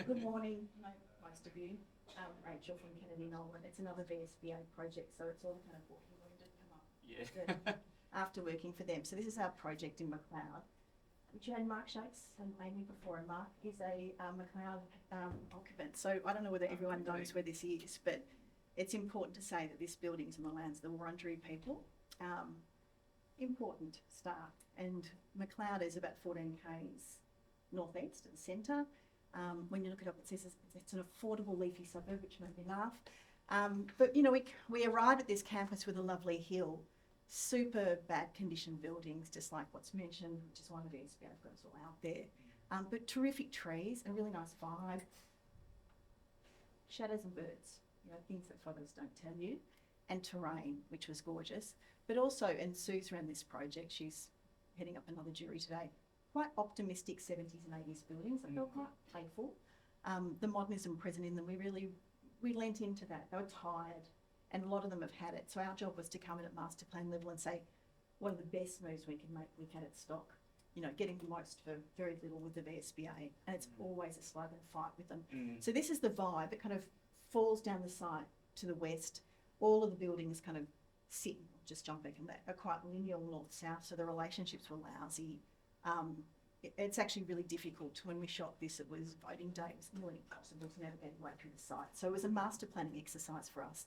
Good morning, most of you. Rachel from Kennedy Nolan. It's another VSBA project, so it's all kind of walking wounded come up. Yeah. After working for them. So this is our project in Macleod, which you had Mark Shakes and Amy before, and Mark is a Macleod occupant. So I don't know whether everyone knows where this is, but it's important to say that this building's on the lands of the Wurundjeri people. Important start, and Macleod is about 14 k's northeast of the centre. When you look it up, it says it's an affordable leafy suburb, which made me laugh. But you know, we arrived at this campus with a lovely hill, super bad condition buildings, just like what's mentioned, which is one of these. I've got us all out there. But terrific trees, a really nice vibe. Shadows and birds, you know, things that photos don't tell you, and terrain, which was gorgeous. But also, and Sue's ran this project, she's heading up another jury today, quite optimistic 70s and 80s buildings that felt quite playful. The modernism present in them, we lent into that. They were tired, and a lot of them have had it. So our job was to come in at master plan level and say, what are the best moves we can make with Cadett stock? You know, getting the most for very little with the VSBA, and it's always a slug and fight with them. So this is the vibe. It kind of falls down the site to the west. All of the buildings kind of sit, just jump back in that, are quite lineal north-south, so the relationships were lousy. It's actually really difficult. When we shot this, it was voting day. It was nearly impossible to navigate your way through the site. So it was a master planning exercise for us.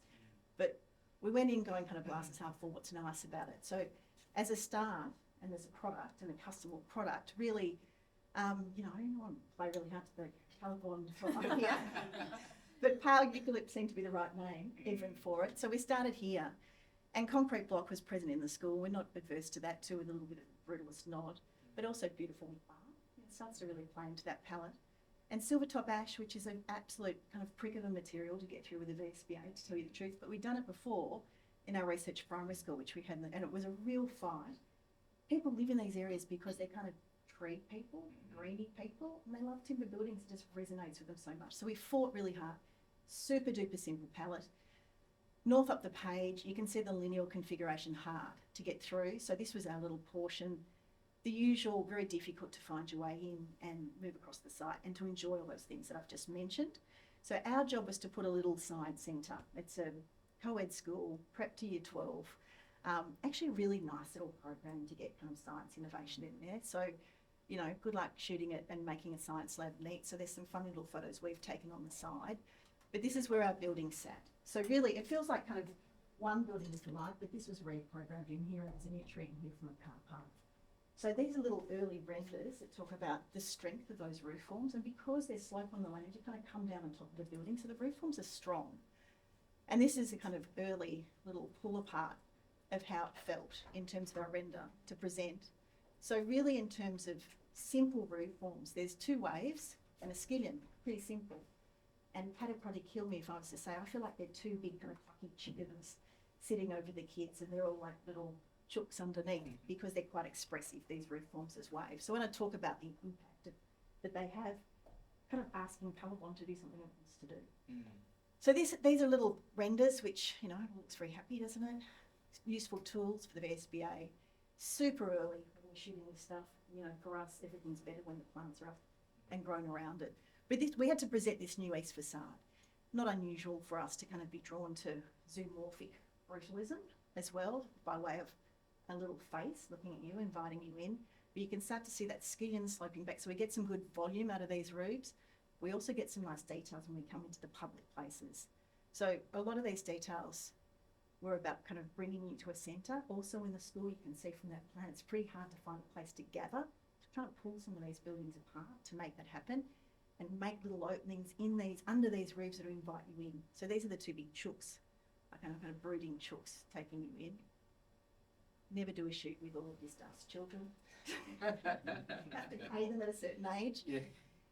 But we went in going kind of glass half full, what's nice about it. So as a staff and as a product and a customer product, really, you know, I don't want to play really hard to the COLORBOND for here. But pale eucalypt seemed to be the right name even for it. So we started here. And concrete block was present in the school. We're not adverse to that too, with a little bit of brutalist nod, but also beautiful with art. It starts to really play into that palette. And silver top ash, which is an absolute kind of prick of a material to get through with the VSBA, to tell you the truth. But we'd done it before in our research primary school, which we had, and it was a real fight. People live in these areas because they're kind of tree people, greeny people, and they love timber buildings. It just resonates with them so much. So we fought really hard. Super duper simple palette. North up the page, you can see the lineal configuration hard to get through. So this was our little portion. The usual, very difficult to find your way in and move across the site and to enjoy all those things that I've just mentioned. So our job was to put a little science centre. It's a co-ed school, prep to year 12. Actually a really nice little program to get kind of science innovation in there. So, you know, good luck shooting it and making a science lab neat. So there's some fun little photos we've taken on the side. But this is where our building sat. So really, it feels like kind of one building is alive, but this was reprogrammed in here, and there's a new tree in here from a car park. So these are little early renders that talk about the strength of those roof forms, and because there's slope on the land, you kind of come down on top of the building, so the roof forms are strong. And this is a kind of early little pull apart of how it felt in terms of our render to present. So really, in terms of simple roof forms, there's two waves and a skillion, pretty simple. And Pat'd probably kill me if I was to say, I feel like they're two big kind of fucking chickens sitting over the kids, and they're all like little chooks underneath because they're quite expressive, these roof forms as waves. So when I talk about the impact that they have, kind of asking COLORBOND to do something it wants to do. So these are little renders, which, you know, looks very happy, doesn't it? Useful tools for the VSBA. Super early when we're shooting this stuff. You know, for us, everything's better when the plants are up and grown around it. But we had to present this new east facade. Not unusual for us to kind of be drawn to zoomorphic brutalism as well, by way of a little face looking at you, inviting you in. But you can start to see that skillion sloping back. So we get some good volume out of these roofs. We also get some nice details when we come into the public places. So a lot of these details were about kind of bringing you to a centre. Also in the school, you can see from that plan, it's pretty hard to find a place to gather, to try to pull some of these buildings apart to make that happen, and make little openings in these, under these roofs that invite you in. So these are the two big chooks, kind of brooding chooks taking you in. Never do a shoot with all of this dust, children. Have to pay them at a certain age. Yeah.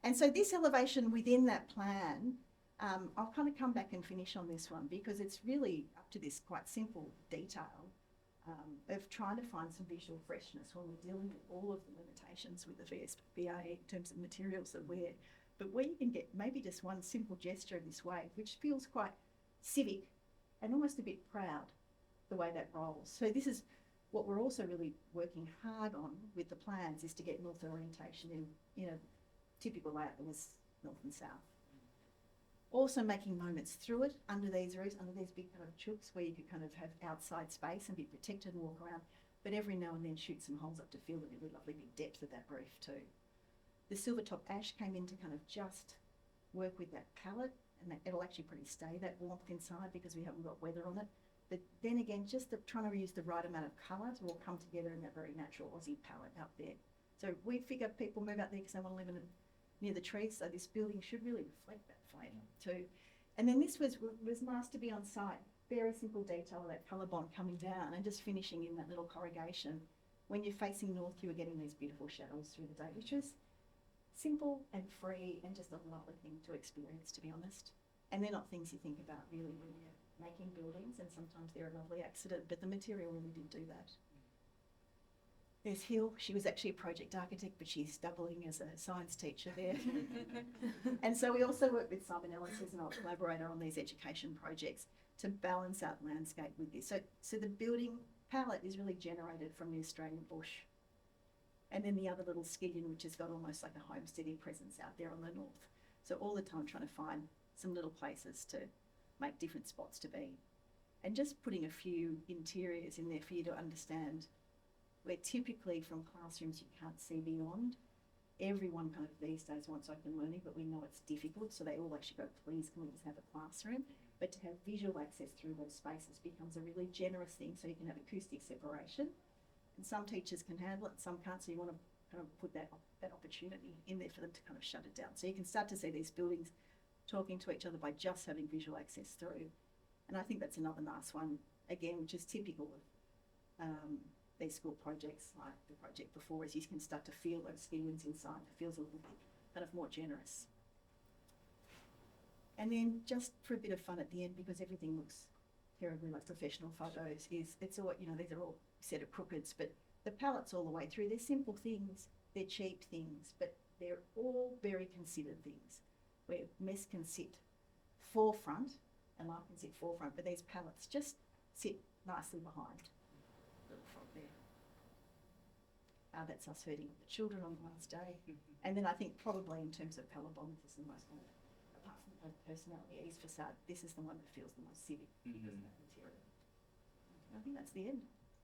And so this elevation within that plan, I'll kind of come back and finish on this one because it's really up to this quite simple detail of trying to find some visual freshness when we're dealing with all of the limitations with the VSBA in terms of materials that we're, but where you can get maybe just one simple gesture in this way, which feels quite civic and almost a bit proud, the way that rolls. So this is what we're also really working hard on with the plans, is to get north orientation in a typical layout that was north and south. Also making moments through it, under these roofs, under these big kind of chooks where you could kind of have outside space and be protected and walk around, but every now and then shoot some holes up to feel the really lovely big depth of that roof too. The silver top ash came in to kind of just work with that palette, and that it'll actually probably stay that warmth inside because we haven't got weather on it. But then again, just trying to use the right amount of colour to all come together in that very natural Aussie palette out there. So we figure people move out there because they want to live near the trees, so this building should really reflect that flavour too. And then this was nice to be on site. Very simple detail of that COLORBOND coming down and just finishing in that little corrugation. When you're facing north, you were getting these beautiful shadows through the day, which was simple and free and just a lovely thing to experience, to be honest. And they're not things you think about really when you're making buildings, and sometimes they're a lovely accident, but the material really did do that. There's Hill. She was actually a project architect, but she's doubling as a science teacher there. And so we also work with Simon Ellis as an old collaborator on these education projects to balance out landscape with this. So the building palette is really generated from the Australian bush. And then the other little skillion, which has got almost like a homesteading presence out there on the north. So all the time trying to find some little places to make different spots to be. And just putting a few interiors in there for you to understand where typically from classrooms you can't see beyond. Everyone kind of these days wants open learning, but we know it's difficult, so they all actually go, please can we just have a classroom? But to have visual access through those spaces becomes a really generous thing, so you can have acoustic separation. And some teachers can handle it, some can't, so you want to kind of put that opportunity in there for them to kind of shut it down. So you can start to see these buildings talking to each other by just having visual access through. And I think that's another nice one, again, which is typical of these school projects like the project before, is you can start to feel those skillions inside. It feels a little bit kind of more generous. And then just for a bit of fun at the end, because everything looks terribly like professional photos, it's all, you know, these are all a set of crookeds, but the palettes all the way through, they're simple things, they're cheap things, but they're all very considered things, where mess can sit forefront and life can sit forefront, but these palettes just sit nicely behind the front there. That's us herding the children on the last day. And then I think probably in terms of COLORBOND, this is the most kind of, apart from the personality ease facade, this is the one that feels the most civic because of that material. I think that's the end.